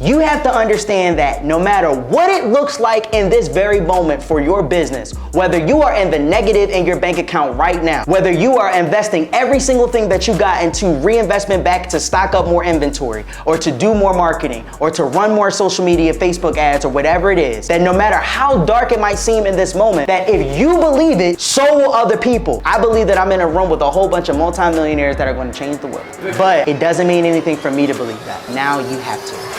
You have to understand that no matter what it looks like in this very moment for your business, whether you are in the negative in your bank account right now, whether you are investing every single thing that you got into reinvestment back to stock up more inventory, or to do more marketing, or to run more social media, Facebook ads, or whatever it is, that no matter how dark it might seem in this moment, that if you believe it, so will other people. I believe that I'm in a room with a whole bunch of multimillionaires that are going to change the world. But it doesn't mean anything for me to believe that. Now you have to.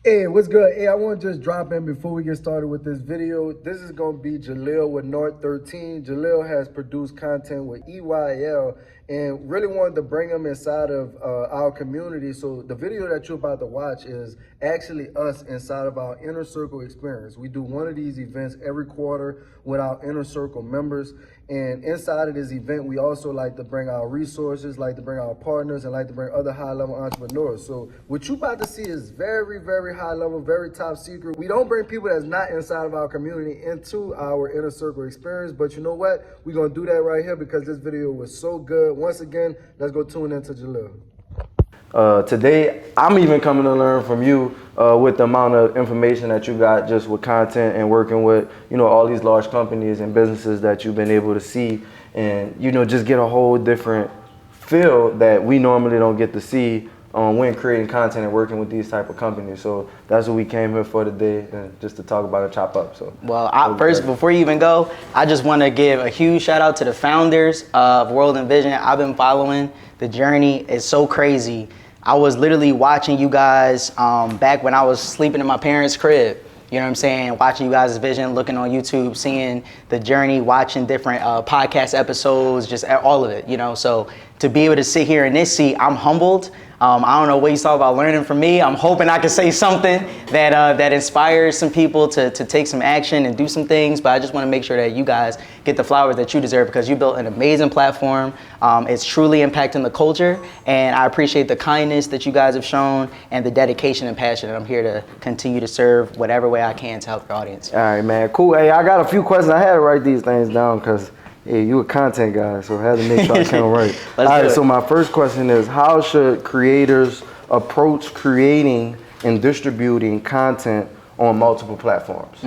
Hey, what's good? Hey, I want to just drop in before we get started with this video. This is going to be Jalil with North 13. Jalil has produced content with EYL and really wanted to bring him inside of our community. So the video that you're about to watch is actually us inside of our Inner Circle experience. We do one of these events every quarter with our Inner Circle members. And inside of this event, we also like to bring our resources, like to bring our partners, and like to bring other high-level entrepreneurs. So what you about to see is very, very high-level, very top secret. We don't bring people that's not inside of our community into our Inner Circle experience. But you know what? We're going to do that right here because this video was so good. Once again, let's go tune into Jalil. Today, I'm even coming to learn from you with the amount of information that you got just with content and working with, you know, all these large companies and businesses that you've been able to see and, you know, just get a whole different feel that we normally don't get to see when creating content and working with these type of companies. So that's what we came here for today, and just to talk about and chop up. So, well, first, before you even go, I just want to give a huge shout out to the founders of World and Vision. I've been following the journey. It's so crazy. I was literally watching you guys back when I was sleeping in my parents' crib. You know what I'm saying? Watching you guys' vision, looking on YouTube, seeing the journey, watching different podcast episodes, just all of it, you know? So to be able to sit here in this seat, I'm humbled. I don't know what you talk about learning from me. I'm hoping I can say something that inspires some people to take some action and do some things. But I just want to make sure that you guys get the flowers that you deserve because you built an amazing platform. It's truly impacting the culture. And I appreciate the kindness that you guys have shown and the dedication and passion. And I'm here to continue to serve whatever way I can to help your audience. All right, man. Cool. Hey, I got a few questions. I had to write these things down because you a content guy, so I had to make sure I count right. All right, so my first question is, how should creators approach creating and distributing content on multiple platforms?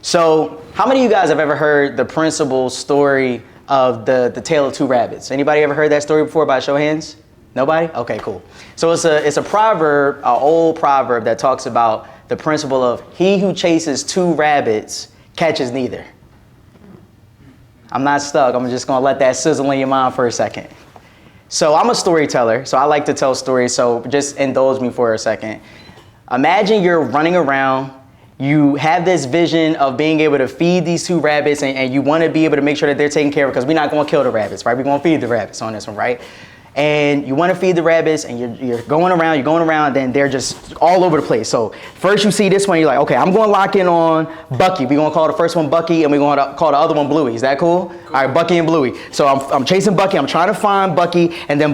So how many of you guys have ever heard the principal story of the tale of two rabbits? Anybody ever heard that story before by show of hands? Nobody? Okay, cool. So it's a proverb, an old proverb that talks about the principle of he who chases two rabbits catches neither. I'm not stuck. I'm just going to let that sizzle in your mind for a second. So I'm a storyteller, so I like to tell stories, so just indulge me for a second. Imagine you're running around. You have this vision of being able to feed these two rabbits, and you want to be able to make sure that they're taken care of because we're not going to kill the rabbits, right? We're going to feed the rabbits on this one, right? And you want to feed the rabbits, and you're going around, then they're just all over the place. So first you see this one, you're like, okay, I'm going to lock in on Bucky. We're going to call the first one Bucky, and we're going to call the other one Bluey. Is that cool? All right, Bucky and Bluey. So I'm chasing Bucky. I'm trying to find Bucky, and then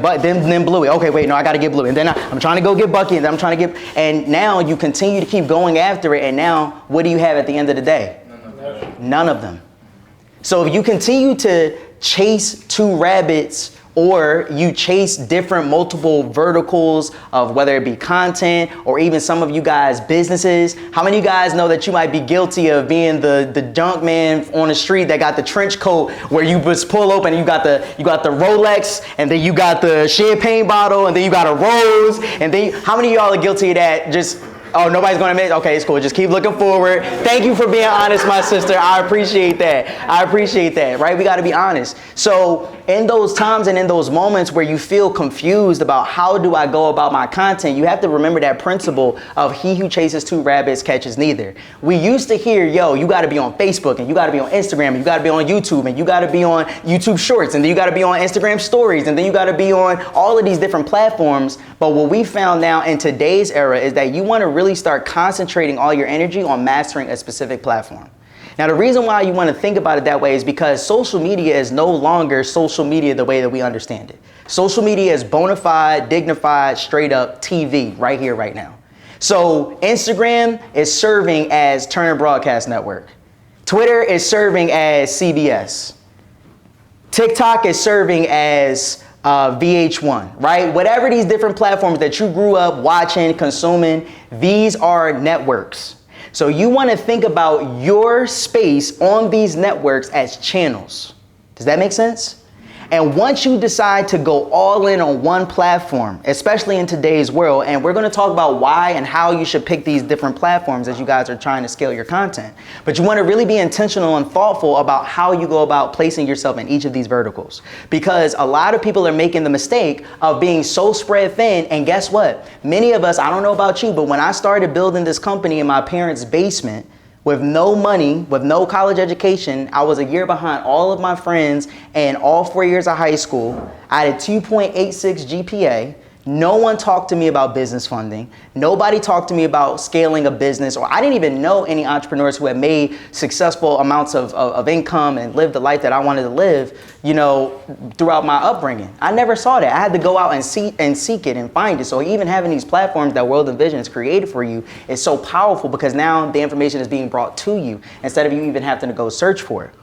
Bluey. Okay, wait, no, I got to get Bluey. And then I'm trying to go get Bucky, and then I'm trying to get, and now you continue to keep going after it, and now what do you have at the end of the day? None of them. So if you continue to chase two rabbits, or you chase different multiple verticals of whether it be content or even some of you guys businesses. How many of you guys know that you might be guilty of being the junk man on the street that got the trench coat where you just pull open and you got the Rolex, and then you got the champagne bottle, and then you got a rose, and then how many of y'all are guilty of that? Just oh, nobody's going to admit? Okay, it's cool. Just keep looking forward. Thank you for being honest, my sister. I appreciate that, right? We got to be honest. So in those times and in those moments where you feel confused about how do I go about my content, you have to remember that principle of he who chases two rabbits catches neither. We used to hear, yo, you got to be on Facebook, and you got to be on Instagram, and you got to be on YouTube, and you got to be on YouTube Shorts, and then you got to be on Instagram Stories, and then you got to be on all of these different platforms. But what we found now in today's era is that you want to really start concentrating all your energy on mastering a specific platform. Now, the reason why you want to think about it that way is because social media is no longer social media the way that we understand it. Social media is bona fide, dignified, straight up TV right here, right now. So Instagram is serving as Turner Broadcast Network. Twitter is serving as CBS. TikTok is serving as VH1, right? Whatever these different platforms that you grew up watching, consuming, these are networks. So you want to think about your space on these networks as channels. Does that make sense? And once you decide to go all in on one platform, especially in today's world, and we're going to talk about why and how you should pick these different platforms as you guys are trying to scale your content. But you want to really be intentional and thoughtful about how you go about placing yourself in each of these verticals. Because a lot of people are making the mistake of being so spread thin. And guess what? Many of us, I don't know about you, but when I started building this company in my parents' basement, with no money, with no college education, I was a year behind all of my friends and all 4 years of high school. I had a 2.86 GPA. No one talked to me about business funding. Nobody talked to me about scaling a business, or I didn't even know any entrepreneurs who had made successful amounts of income and lived the life that I wanted to live, you know, throughout my upbringing. I never saw that. I had to go out and seek it and find it. So even having these platforms that World and Vision has created for you is so powerful, because now the information is being brought to you instead of you even having to go search for it.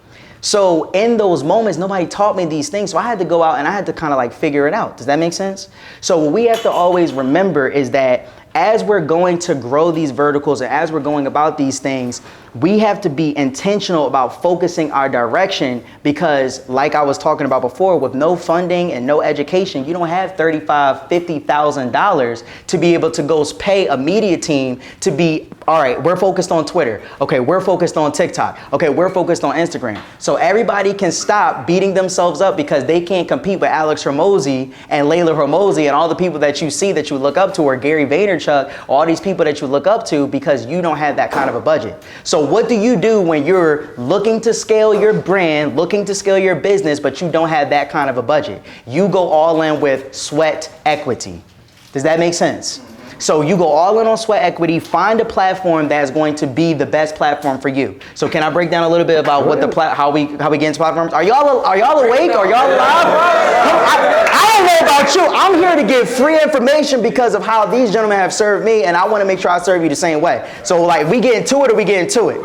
So in those moments, nobody taught me these things. So I had to go out and I had to kind of like figure it out. Does that make sense? So what we have to always remember is that as we're going to grow these verticals and as we're going about these things, we have to be intentional about focusing our direction, because like I was talking about before, with no funding and no education, you don't have $35,000, $50,000 to be able to go pay a media team to be, all right, we're focused on Twitter. Okay, we're focused on TikTok. Okay, we're focused on Instagram. So everybody can stop beating themselves up because they can't compete with Alex Hormozi and Layla Hormozi and all the people that you see that you look up to, or Gary Vaynerchuk, all these people that you look up to, because you don't have that kind of a budget. So what do you do when you're looking to scale your brand, looking to scale your business, but you don't have that kind of a budget? You go all in with sweat equity. Does that make sense? So you go all in on sweat equity, find a platform that is going to be the best platform for you. So can I break down a little bit about what how we get into platforms? Are y'all awake? Are y'all alive? I don't know about you. I'm here to give free information because of how these gentlemen have served me, and I want to make sure I serve you the same way. So like, we get into it or we get into it?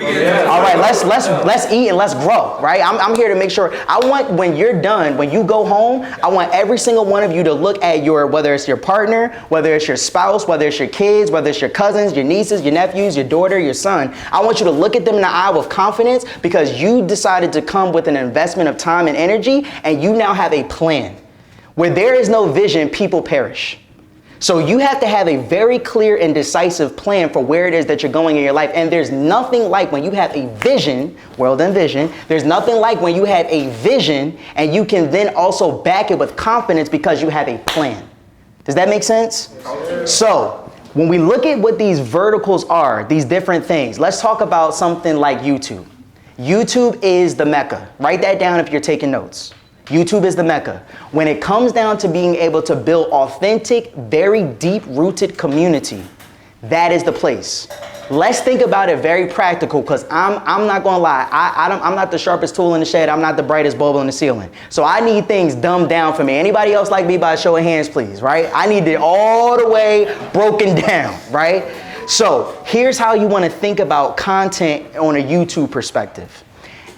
All right, let's eat and let's grow, right? I'm here to make sure. I want, when you're done, when you go home, I want every single one of you to look at your, whether it's your partner, whether it's your spouse, whether it's your kids, whether it's your cousins, your nieces, your nephews, your daughter, your son. I want you to look at them in the eye with confidence, because you decided to come with an investment of time and energy, and you now have a plan. Where there is no vision, people perish. So you have to have a very clear and decisive plan for where it is that you're going in your life. And there's nothing like when you have a vision, World and Vision, there's nothing like when you have a vision and you can then also back it with confidence because you have a plan. Does that make sense? So when we look at what these verticals are, these different things, let's talk about something like YouTube. YouTube is the Mecca. Write that down if you're taking notes. YouTube is the Mecca. When it comes down to being able to build authentic, very deep-rooted community, that is the place. Let's think about it very practical, because I'm not gonna lie, I'm not the sharpest tool in the shed, I'm not the brightest bulb on the ceiling. So I need things dumbed down for me. Anybody else like me, by a show of hands, please, right? I need it all the way broken down, right? So here's how you wanna think about content on a YouTube perspective.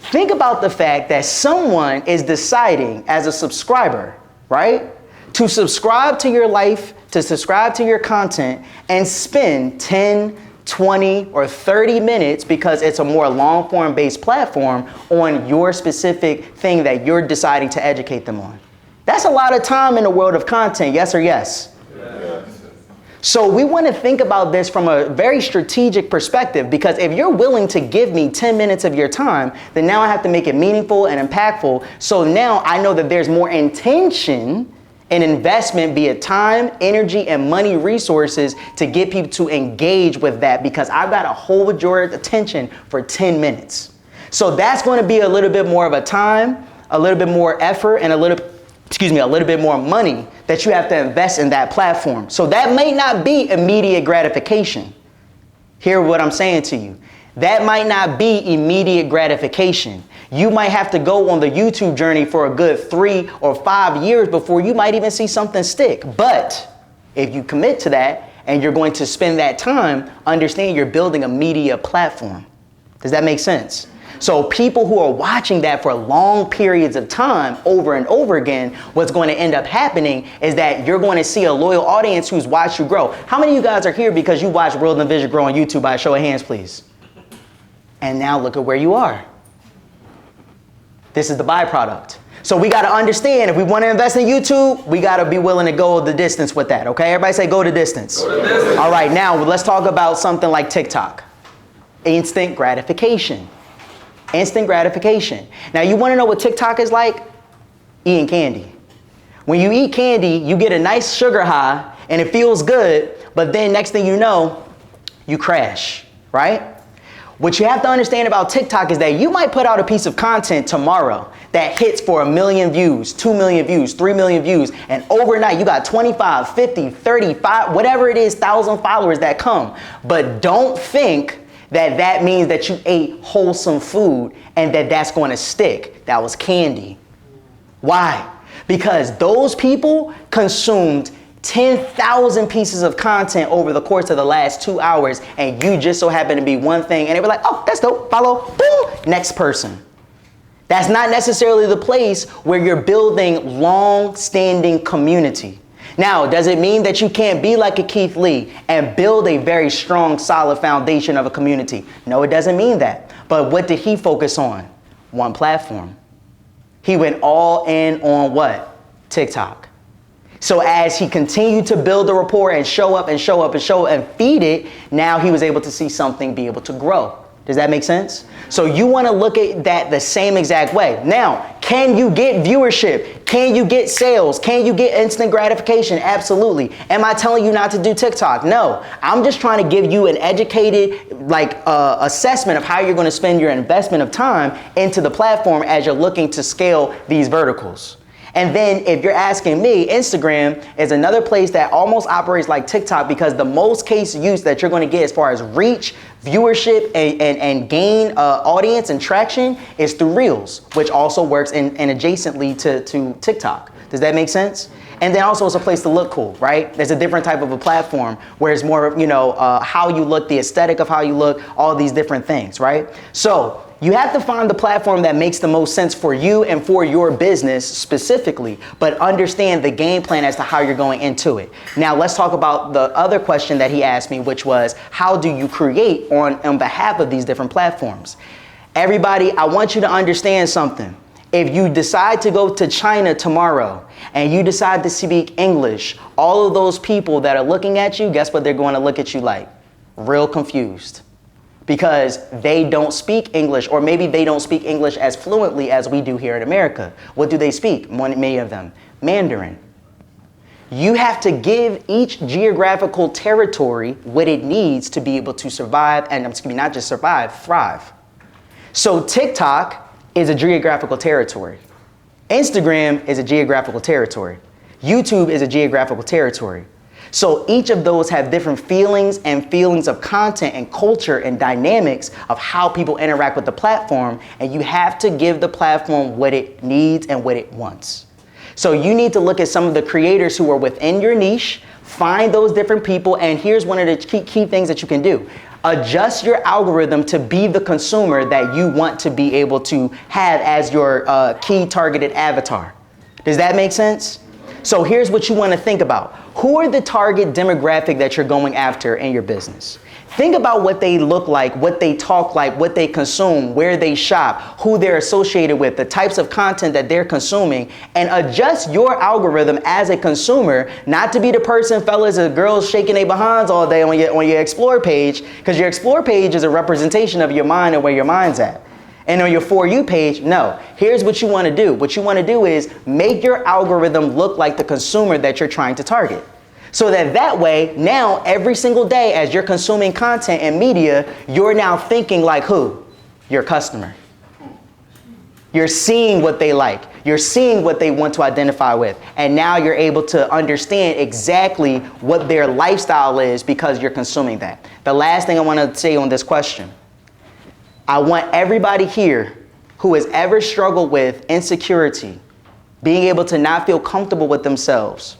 Think about the fact that someone is deciding as a subscriber, right, to subscribe to your life, to subscribe to your content, and spend 10, 20, or 30 minutes, because it's a more long-form based platform, on your specific thing that you're deciding to educate them on. That's a lot of time in the world of content, yes or yes? Yes. So we want to think about this from a very strategic perspective, because if you're willing to give me 10 minutes of your time, then now I have to make it meaningful and impactful. So now I know that there's more intention and investment, be it time, energy, and money resources, to get people to engage with that, because I've got to hold your attention for 10 minutes. So that's going to be a little bit more of a time, a little bit more effort, and a little bit more money that you have to invest in that platform. So that may not be immediate gratification. Hear what I'm saying to you. That might not be immediate gratification. You might have to go on the YouTube journey for a good 3 or 5 years before you might even see something stick. But if you commit to that and you're going to spend that time, understand you're building a media platform. Does that make sense? So people who are watching that for long periods of time over and over again, what's going to end up happening is that you're going to see a loyal audience who's watched you grow. How many of you guys are here because you watched World and Vision grow on YouTube? By a show of hands, please. And now look at where you are. This is the byproduct. So we got to understand, if we want to invest in YouTube, we got to be willing to go the distance with that, okay? Everybody say go the distance. Go the distance. All right, now let's talk about something like TikTok. Instant gratification. Instant gratification. Now you want to know what TikTok is like? Eating candy. When you eat candy, you get a nice sugar high and it feels good, but then next thing you know, you crash, right? What you have to understand about TikTok is that you might put out a piece of content tomorrow that hits for 1 million views, 2 million views, 3 million views, and overnight you got 25, 50, 35, whatever it is, 1,000 followers that come. But don't think that that means that you ate wholesome food and that that's going to stick. That was candy. Why? Because those people consumed 10,000 pieces of content over the course of the last 2 hours, and you just so happen to be one thing, and they were like, oh, that's dope, follow, boom, next person. That's not necessarily the place where you're building long-standing community. Now, does it mean that you can't be like a Keith Lee and build a very strong, solid foundation of a community? No, it doesn't mean that. But what did he focus on? One platform. He went all in on what? TikTok. So as he continued to build the rapport and show up and show up and show up and feed it, now he was able to see something be able to grow. Does that make sense? So you want to look at that the same exact way. Now, can you get viewership? Can you get sales? Can you get instant gratification? Absolutely. Am I telling you not to do TikTok? No. I'm just trying to give you an educated assessment of how you're going to spend your investment of time into the platform as you're looking to scale these verticals. And then if you're asking me, Instagram is another place that almost operates like TikTok, because the most case use that you're going to get as far as reach, viewership, and gain audience and traction is through Reels, which also works in adjacently to TikTok. Does that make sense? And then also it's a place to look cool, right? There's a different type of a platform where it's more, how you look, the aesthetic of how you look, all these different things, right? So you have to find the platform that makes the most sense for you and for your business specifically, but understand the game plan as to how you're going into it. Now let's talk about the other question that he asked me, which was, how do you create on behalf of these different platforms? Everybody, I want you to understand something. If you decide to go to China tomorrow and you decide to speak English, all of those people that are looking at you, guess what they're going to look at you like? Real confused. Because they don't speak English, or maybe they don't speak English as fluently as we do here in America. What do they speak? Many of them, Mandarin. You have to give each geographical territory what it needs to be able to survive, and not just survive, thrive. So TikTok is a geographical territory. Instagram is a geographical territory. YouTube is a geographical territory. So each of those have different feelings of content and culture and dynamics of how people interact with the platform, and you have to give the platform what it needs and what it wants. So you need to look at some of the creators who are within your niche, find those different people, and here's one of the key things that you can do. Adjust your algorithm to be the consumer that you want to be able to have as your key targeted avatar. Does that make sense? So here's what you want to think about. Who are the target demographic that you're going after in your business? Think about what they look like, what they talk like, what they consume, where they shop, who they're associated with, the types of content that they're consuming, and adjust your algorithm as a consumer, not to be the person, fellas or girls, shaking their behinds all day on your Explore page, because your Explore page is a representation of your mind and where your mind's at. And on your For You page, no. Here's what you want to do. What you want to do is make your algorithm look like the consumer that you're trying to target. So that way, now every single day as you're consuming content and media, you're now thinking like who? Your customer. You're seeing what they like. You're seeing what they want to identify with. And now you're able to understand exactly what their lifestyle is because you're consuming that. The last thing I want to say on this question. I want everybody here who has ever struggled with insecurity, being able to not feel comfortable with themselves,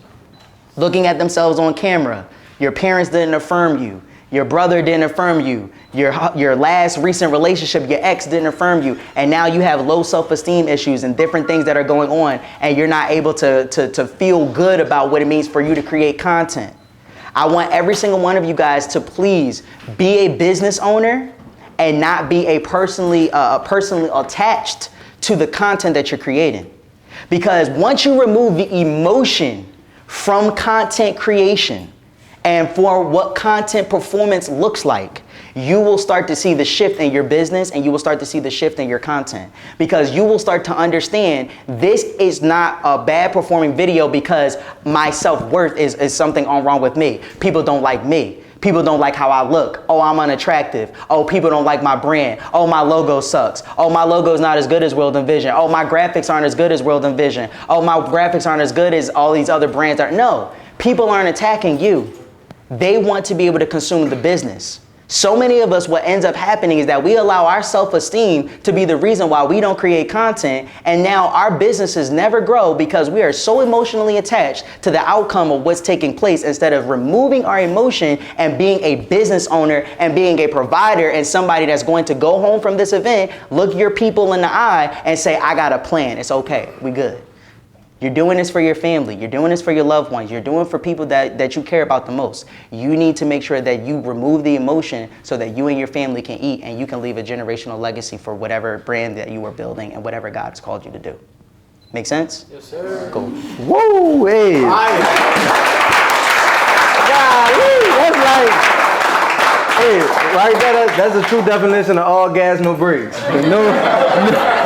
looking at themselves on camera, your parents didn't affirm you, Your brother didn't affirm you. Your last recent relationship, your ex didn't affirm you. And now you have low self-esteem issues and different things that are going on. And you're not able to feel good about what it means for you to create content. I want every single one of you guys to please be a business owner and not be a personally attached to the content that you're creating. Because once you remove the emotion from content creation and for what content performance looks like, you will start to see the shift in your business and you will start to see the shift in your content, because you will start to understand this is not a bad performing video because my self-worth is something wrong with me. People don't like me. People don't like how I look. Oh, I'm unattractive. Oh, people don't like my brand. Oh, my logo sucks. Oh, my logo's not as good as World Envision. Oh, my graphics aren't as good as World Envision. Oh, my graphics aren't as good as all these other brands are. No, people aren't attacking you. They want to be able to consume the business. So many of us, what ends up happening is that we allow our self-esteem to be the reason why we don't create content. And now our businesses never grow because we are so emotionally attached to the outcome of what's taking place, instead of removing our emotion and being a business owner and being a provider and somebody that's going to go home from this event, look your people in the eye and say, I got a plan. It's okay. We good. You're doing this for your family. You're doing this for your loved ones. You're doing it for people that you care about the most. You need to make sure that you remove the emotion so that you and your family can eat and you can leave a generational legacy for whatever brand that you are building and whatever God's called you to do. Make sense? Yes, sir. Cool. Woo, hey. Golly, that's like, hey, right there, that's the true definition of all gas, no brakes.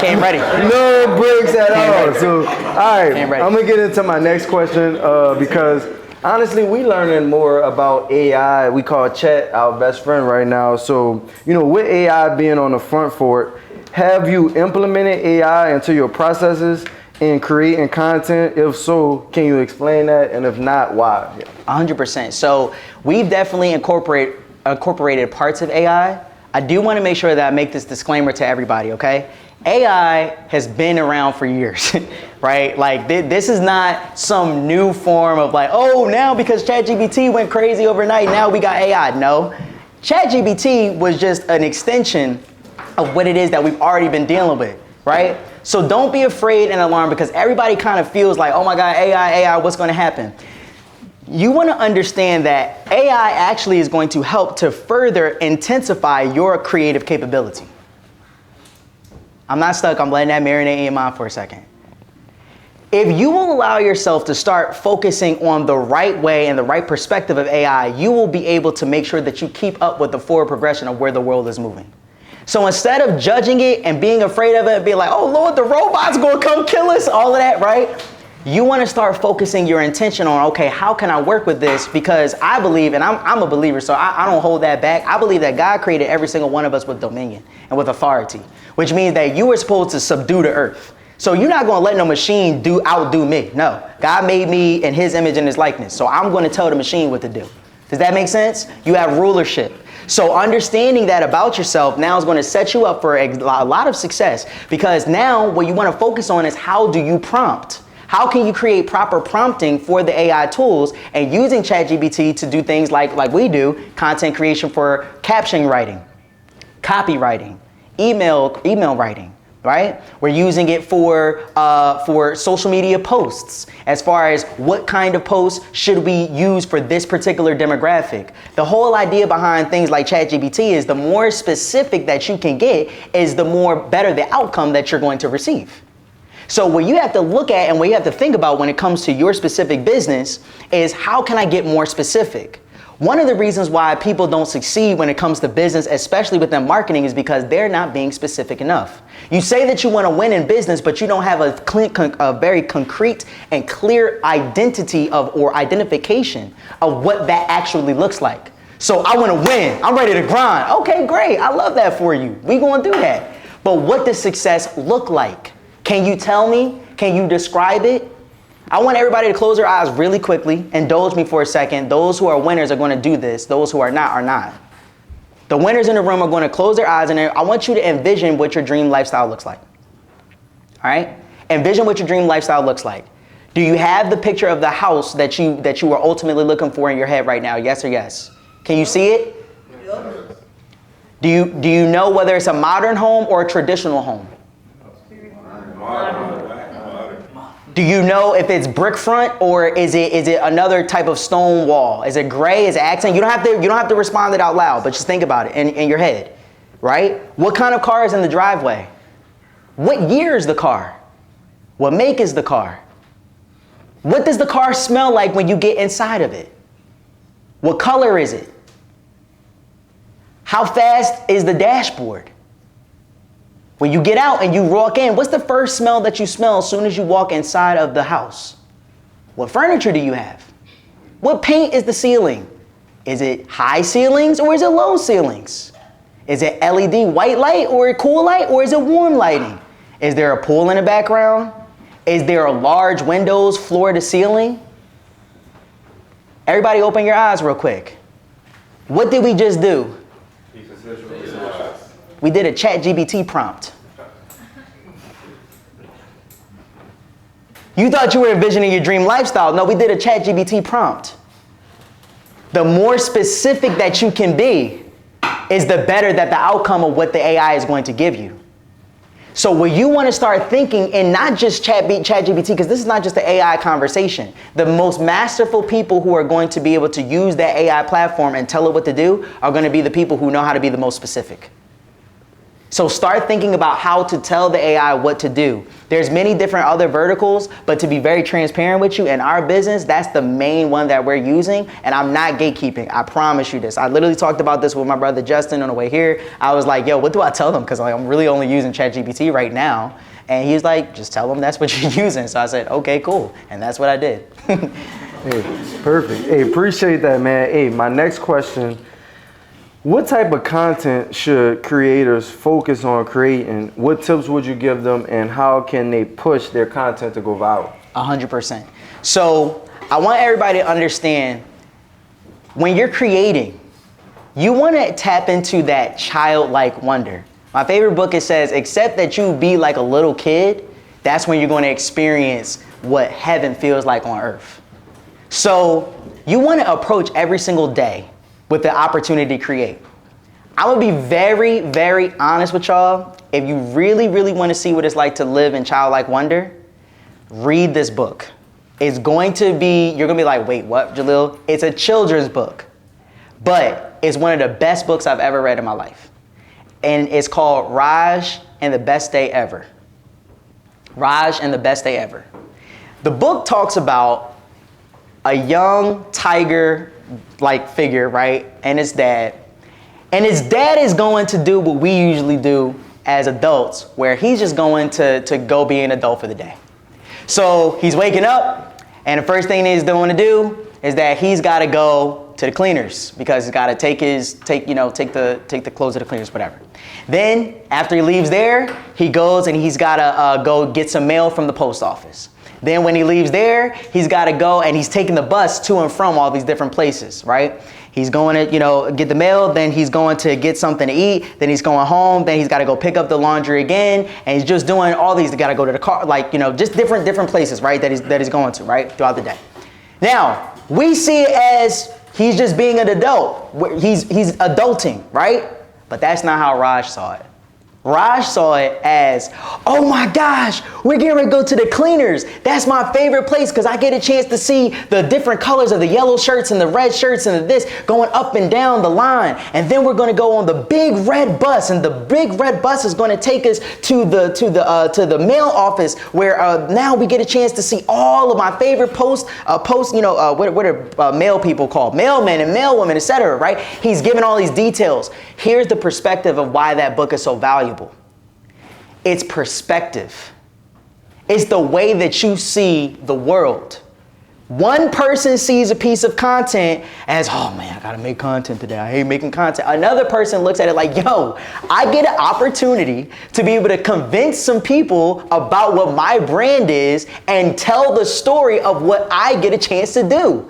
Came ready. No brakes at all. Ready. So, all right, Came ready. I'm gonna get into my next question because honestly, we learning more about AI. We call Chat our best friend right now. So, with AI being on the front for it, have you implemented AI into your processes in creating content? If so, can you explain that? And if not, why? 100%. So we've definitely incorporated parts of AI. I do want to make sure that I make this disclaimer to everybody, okay? AI has been around for years, right? Like this is not some new form of like, oh, now because ChatGPT went crazy overnight, now we got AI. No, ChatGPT was just an extension of what it is that we've already been dealing with, right? So don't be afraid and alarmed, because everybody kind of feels like, oh my God, AI, what's going to happen? You want to understand that AI actually is going to help to further intensify your creative capability. I'm not stuck. I'm letting that marinate in your mind for a second. If you will allow yourself to start focusing on the right way and the right perspective of AI, you will be able to make sure that you keep up with the forward progression of where the world is moving. So instead of judging it and being afraid of it and being like, oh Lord, the robot's going to come kill us, all of that, right? You want to start focusing your intention on, okay, how can I work with this? Because I believe, and I'm a believer, so I don't hold that back. I believe that God created every single one of us with dominion and with authority, which means that you were supposed to subdue the earth. So you're not going to let no machine outdo me. No, God made me in his image and his likeness. So I'm going to tell the machine what to do. Does that make sense? You have rulership. So understanding that about yourself now is going to set you up for a lot of success, because now what you want to focus on is how do you prompt? How can you create proper prompting for the AI tools, and using ChatGPT to do things like we do, content creation for caption writing, copywriting, email writing, right? We're using it for social media posts, as far as what kind of posts should we use for this particular demographic. The whole idea behind things like ChatGPT is the more specific that you can get is the more better the outcome that you're going to receive. So what you have to look at and what you have to think about when it comes to your specific business is, how can I get more specific? One of the reasons why people don't succeed when it comes to business, especially with them marketing, is because they're not being specific enough. You say that you want to win in business, but you don't have a very concrete and clear identity or identification of what that actually looks like. So I want to win. I'm ready to grind. Okay, great. I love that for you. We're going to do that. But what does success look like? Can you tell me? Can you describe it? I want everybody to close their eyes really quickly. Indulge me for a second. Those who are winners are going to do this. Those who are not are not. The winners in the room are going to close their eyes, and I want you to envision what your dream lifestyle looks like. All right? Envision what your dream lifestyle looks like. Do you have the picture of the house that you are ultimately looking for in your head right now? Yes or yes? Can you see it? Do you know whether it's a modern home or a traditional home? Do you know if it's brick front or is it another type of stone wall? Is it gray? Is it accent? You don't have to respond it out loud, but just think about it in your head, right? What kind of car is in the driveway? What year is the car? What make is the car? What does the car smell like when you get inside of it? What color is it? How fast is the dashboard? When you get out and you walk in, what's the first smell that you smell as soon as you walk inside of the house? What furniture do you have? What paint is the ceiling? Is it high ceilings or is it low ceilings? Is it LED white light or cool light or is it warm lighting? Is there a pool in the background? Is there a large windows floor to ceiling? Everybody open your eyes real quick. What did we just do? We did a ChatGPT prompt. You thought you were envisioning your dream lifestyle. No, we did a ChatGPT prompt. The more specific that you can be is the better that the outcome of what the AI is going to give you. So when you want to start thinking in not just ChatGPT, because this is not just the AI conversation, the most masterful people who are going to be able to use that AI platform and tell it what to do are going to be the people who know how to be the most specific. So start thinking about how to tell the AI what to do. There's many different other verticals, but to be very transparent with you, in our business, that's the main one that we're using, and I'm not gatekeeping. I promise you this. I literally talked about this with my brother Justin on the way here. I was like, yo, what do I tell them? Because I'm really only using ChatGPT right now. And he was like, just tell them that's what you're using. So I said, okay, cool. And that's what I did. Hey, perfect. Hey, appreciate that, man. Hey, my next question. What type of content should creators focus on creating? What tips would you give them and how can they push their content to go viral? 100%. So I want everybody to understand when you're creating, you want to tap into that childlike wonder. My favorite book, it says, except that you be like a little kid, that's when you're going to experience what heaven feels like on earth. So you want to approach every single day with the opportunity to create. I'm gonna be very, very honest with y'all. If you really, really want to see what it's like to live in childlike wonder, read this book. It's going to be, you're gonna be like, wait, what, Jalil? It's a children's book, but it's one of the best books I've ever read in my life. And it's called Raj and the Best Day Ever. Raj and the Best Day Ever. The book talks about a young tiger-like figure, right? And his dad. And his dad is going to do what we usually do as adults, where he's just going to go be an adult for the day. So he's waking up, and the first thing he's going to do is that he's got to go to the cleaners because he's got to take the clothes to the cleaners, whatever. Then after he leaves there, he goes and he's got to go get some mail from the post office. Then when he leaves there, he's got to go and he's taking the bus to and from all these different places, right? He's going to, get the mail, then he's going to get something to eat, then he's going home, then he's got to go pick up the laundry again, and he's just doing all these. He's got to go to the car, just different places, right, that he's going to, right, throughout the day. Now, we see it as he's just being an adult. He's adulting, right? But that's not how Raj saw it. Raj saw it as, oh my gosh, we're getting ready to go to the cleaners. That's my favorite place because I get a chance to see the different colors of the yellow shirts and the red shirts and this going up and down the line. And then we're going to go on the big red bus, and the big red bus is going to take us to the mail office where now we get a chance to see all of my favorite what are mail people called? Mailmen and mailwomen, etc. Right? He's given all these details. Here's the perspective of why that book is so valuable. It's perspective. It's the way that you see the world. One person sees a piece of content as, oh man, I gotta make content today. I hate making content. Another person looks at it like, yo, I get an opportunity to be able to convince some people about what my brand is and tell the story of what I get a chance to do.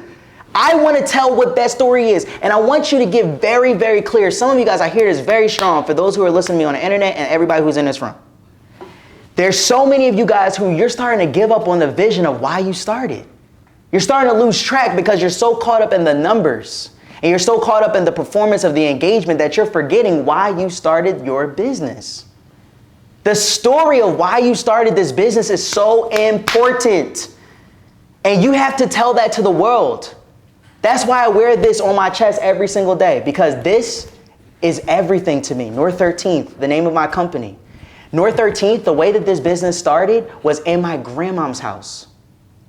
I want to tell what that story is, and I want you to get very, very clear. Some of you guys, I hear this very strong for those who are listening to me on the internet and everybody who's in this room. There's so many of you guys who you're starting to give up on the vision of why you started. You're starting to lose track because you're so caught up in the numbers. And you're so caught up in the performance of the engagement that you're forgetting why you started your business. The story of why you started this business is so important. And you have to tell that to the world. That's why I wear this on my chest every single day, because this is everything to me. North 13th, the name of my company. North 13th, the way that this business started was in my grandmom's house,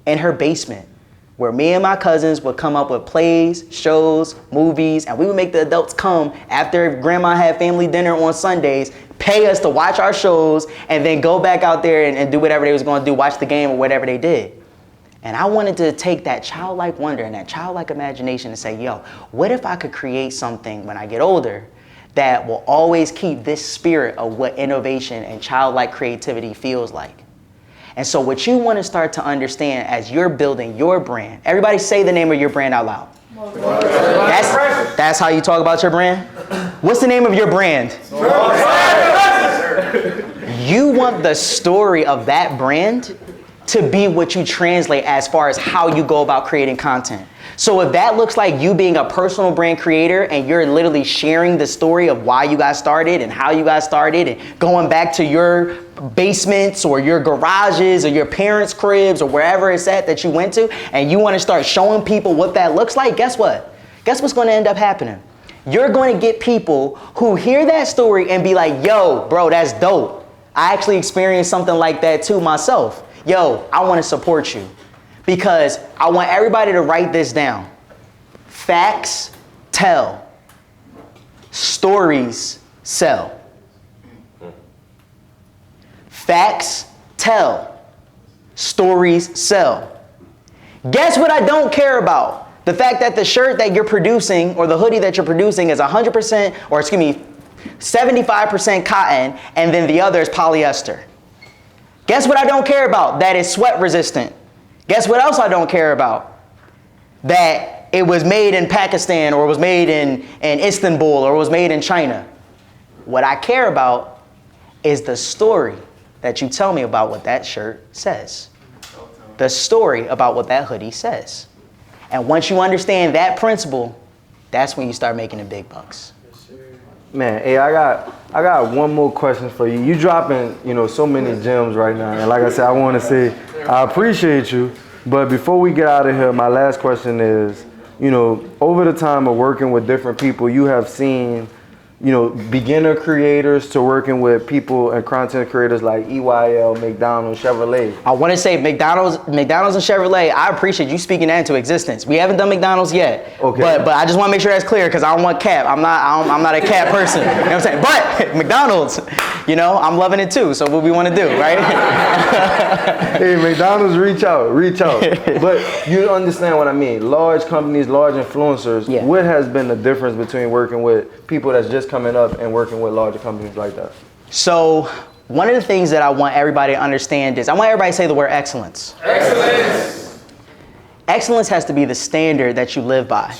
in her basement, where me and my cousins would come up with plays, shows, movies, and we would make the adults come after grandma had family dinner on Sundays, pay us to watch our shows, and then go back out there and do whatever they was going to do, watch the game or whatever they did. And I wanted to take that childlike wonder and that childlike imagination and say, yo, what if I could create something when I get older that will always keep this spirit of what innovation and childlike creativity feels like? And so what you want to start to understand as you're building your brand, everybody say the name of your brand out loud. That's how you talk about your brand? What's the name of your brand? You want the story of that brand to be what you translate as far as how you go about creating content. So if that looks like you being a personal brand creator and you're literally sharing the story of why you got started and how you got started and going back to your basements or your garages or your parents' cribs or wherever it's at that you went to, and you want to start showing people what that looks like, guess what? Guess what's going to end up happening? You're going to get people who hear that story and be like, yo, bro, that's dope. I actually experienced something like that too myself. Yo, I want to support you. Because I want everybody to write this down. Facts tell. Stories sell. Facts tell. Stories sell. Guess what I don't care about? The fact that the shirt that you're producing or the hoodie that you're producing is 100% or 75% cotton and then the other is polyester. Guess what I don't care about? That is sweat resistant. Guess what else I don't care about? That it was made in Pakistan or was made in Istanbul or was made in China. What I care about is the story that you tell me about what that shirt says. The story about what that hoodie says. And once you understand that principle, that's when you start making the big bucks. Man, hey, I got one more question for you. You dropping, so many gems right now. And like I said, I want to say I appreciate you. But before we get out of here, my last question is, over the time of working with different people, you have seen, beginner creators to working with people and content creators like EYL, McDonald's, Chevrolet. I want to say McDonald's and Chevrolet, I appreciate you speaking that into existence. We haven't done McDonald's yet. Okay. But I just want to make sure that's clear because I don't want cap. I'm not a cap person. You know what I'm saying? But McDonald's, I'm loving it too. So what we want to do, right? Hey, McDonald's, reach out. But you understand what I mean. Large companies, large influencers, yeah. What has been the difference between working with people that's just coming up and working with larger companies like that? So one of the things that I want everybody to understand is I want everybody to say the word excellence. Excellence. Excellence has to be the standard that you live by.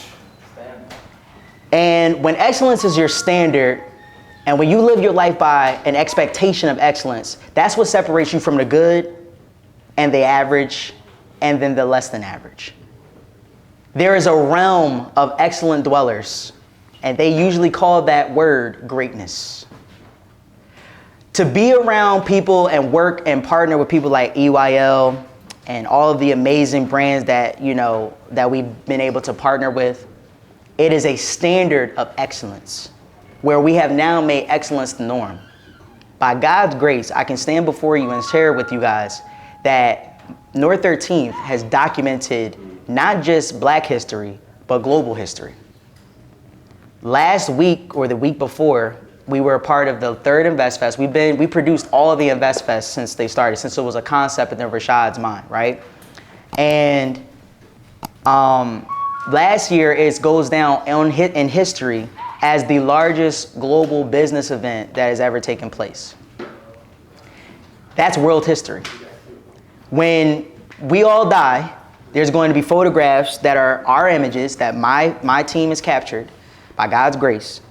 And when excellence is your standard, and when you live your life by an expectation of excellence, that's what separates you from the good and the average and then the less than average. There is a realm of excellent dwellers, and they usually call that word greatness. To be around people and work and partner with people like EYL and all of the amazing brands that, that we've been able to partner with, it is a standard of excellence where we have now made excellence the norm. By God's grace, I can stand before you and share with you guys that North 13th has documented not just Black history, but global history. Last week or the week before, we were a part of the third Invest Fest. We produced all of the Invest Fest since they started, since it was a concept in Rashad's mind, right? And last year, it goes down in history as the largest global business event that has ever taken place. That's world history. When we all die, there's going to be photographs that are our images that my team has captured by God's grace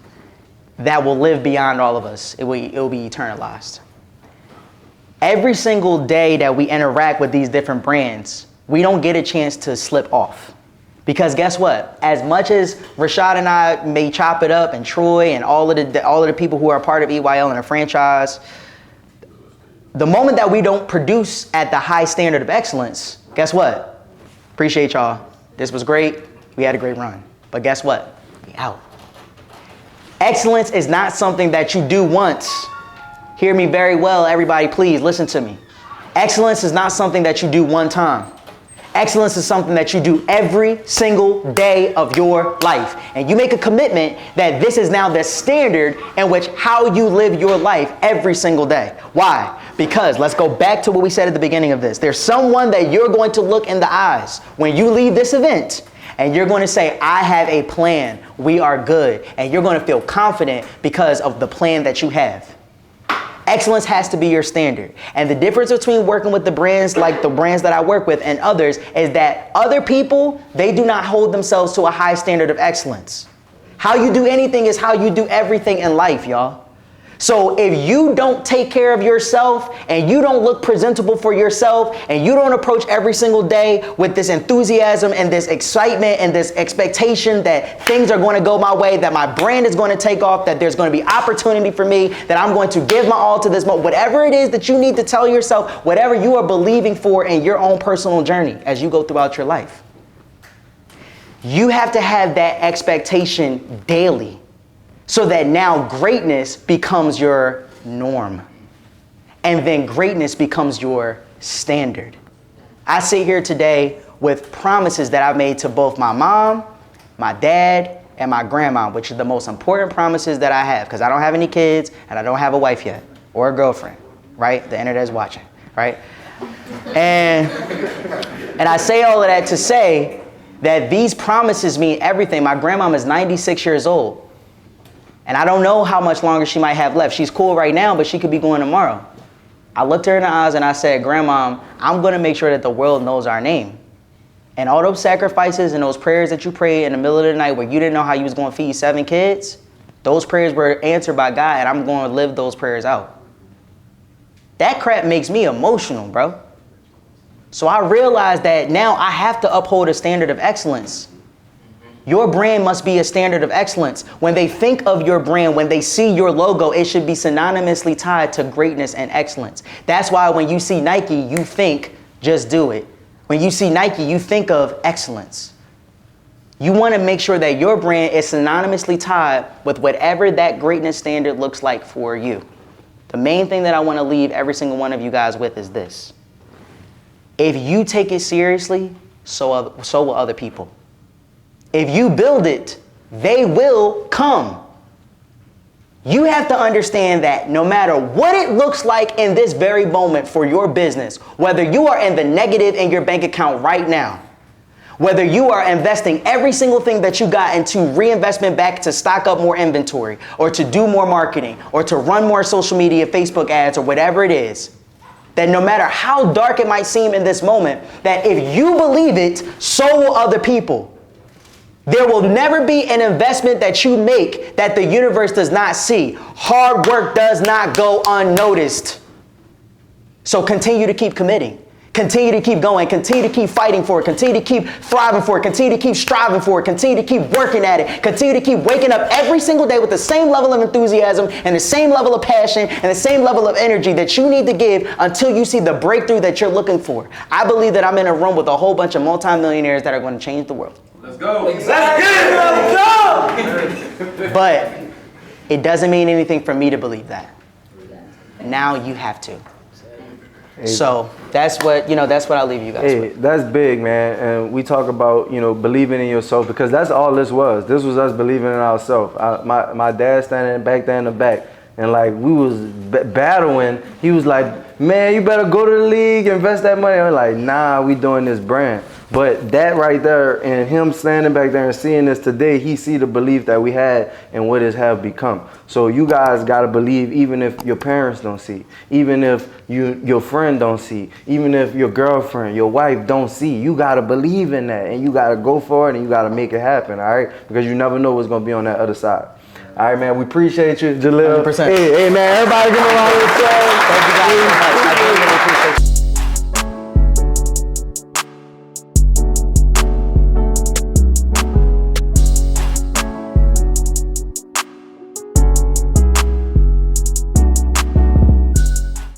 that will live beyond all of us. It will be eternalized. Every single day that we interact with these different brands, we don't get a chance to slip off. Because guess what? As much as Rashad and I may chop it up, and Troy and all of the people who are part of EYL and the franchise, the moment that we don't produce at the high standard of excellence, guess what? Appreciate y'all. This was great. We had a great run. But guess what? We out. Excellence is not something that you do once. Hear me very well, everybody, please listen to me. Excellence is not something that you do one time. Excellence is something that you do every single day of your life. And you make a commitment that this is now the standard in which how you live your life every single day. Why? Because let's go back to what we said at the beginning of this. There's someone that you're going to look in the eyes when you leave this event, and you're going to say, I have a plan. We are good. And you're going to feel confident because of the plan that you have. Excellence has to be your standard. And the difference between working with the brands like the brands that I work with and others is that other people, they do not hold themselves to a high standard of excellence. How you do anything is how you do everything in life, y'all. So if you don't take care of yourself and you don't look presentable for yourself and you don't approach every single day with this enthusiasm and this excitement and this expectation that things are going to go my way, that my brand is going to take off, that there's going to be opportunity for me, that I'm going to give my all to this, whatever it is that you need to tell yourself, whatever you are believing for in your own personal journey as you go throughout your life, you have to have that expectation daily. So that now greatness becomes your norm. And then greatness becomes your standard. I sit here today with promises that I've made to both my mom, my dad, and my grandma, which are the most important promises that I have, because I don't have any kids and I don't have a wife yet or a girlfriend, right? The internet is watching, right? And I say all of that to say that these promises mean everything. My grandma is 96 years old. And I don't know how much longer she might have left. She's cool right now, but she could be going tomorrow. I looked her in the eyes and I said, Grandma, I'm going to make sure that the world knows our name. And all those sacrifices and those prayers that you prayed in the middle of the night where you didn't know how you was going to feed 7 kids, those prayers were answered by God, and I'm going to live those prayers out. That crap makes me emotional, bro. So I realized that now I have to uphold a standard of excellence. Your brand must be a standard of excellence. When they think of your brand, when they see your logo, it should be synonymously tied to greatness and excellence. That's why when you see Nike, you think, just do it. When you see Nike, you think of excellence. You want to make sure that your brand is synonymously tied with whatever that greatness standard looks like for you. The main thing that I want to leave every single one of you guys with is this. If you take it seriously, so will other people. If you build it, they will come. You have to understand that no matter what it looks like in this very moment for your business, whether you are in the negative in your bank account right now, whether you are investing every single thing that you got into reinvestment back to stock up more inventory or to do more marketing or to run more social media, Facebook ads or whatever it is, that no matter how dark it might seem in this moment, that if you believe it, so will other people. There will never be an investment that you make that the universe does not see. Hard work does not go unnoticed. So continue to keep committing. Continue to keep going. Continue to keep fighting for it. Continue to keep thriving for it. Continue to keep striving for it. Continue to keep working at it. Continue to keep waking up every single day with the same level of enthusiasm and the same level of passion and the same level of energy that you need to give until you see the breakthrough that you're looking for. I believe that I'm in a room with a whole bunch of multimillionaires that are going to change the world. Let's go. Exactly. Let's go. But it doesn't mean anything for me to believe that. Now you have to. So that's what I'll leave you guys with. That's big, man. And we talk about, believing in yourself, because that's all this was. This was us believing in ourselves. My dad standing back there in the back, and like we was battling. He was like, man, you better go to the league, invest that money. I'm like, nah, we doing this brand. But that right there, and him standing back there and seeing this today, he see the belief that we had and what it have become. So you guys got to believe, even if your parents don't see, even if your friend don't see, even if your girlfriend, your wife don't see, you got to believe in that, and you got to go for it, and you got to make it happen, all right? Because you never know what's going to be on that other side. All right, man, we appreciate you, Jalil. 100%. Hey, man, everybody give me a round of applause. Thank you guys so much. I really appreciate you.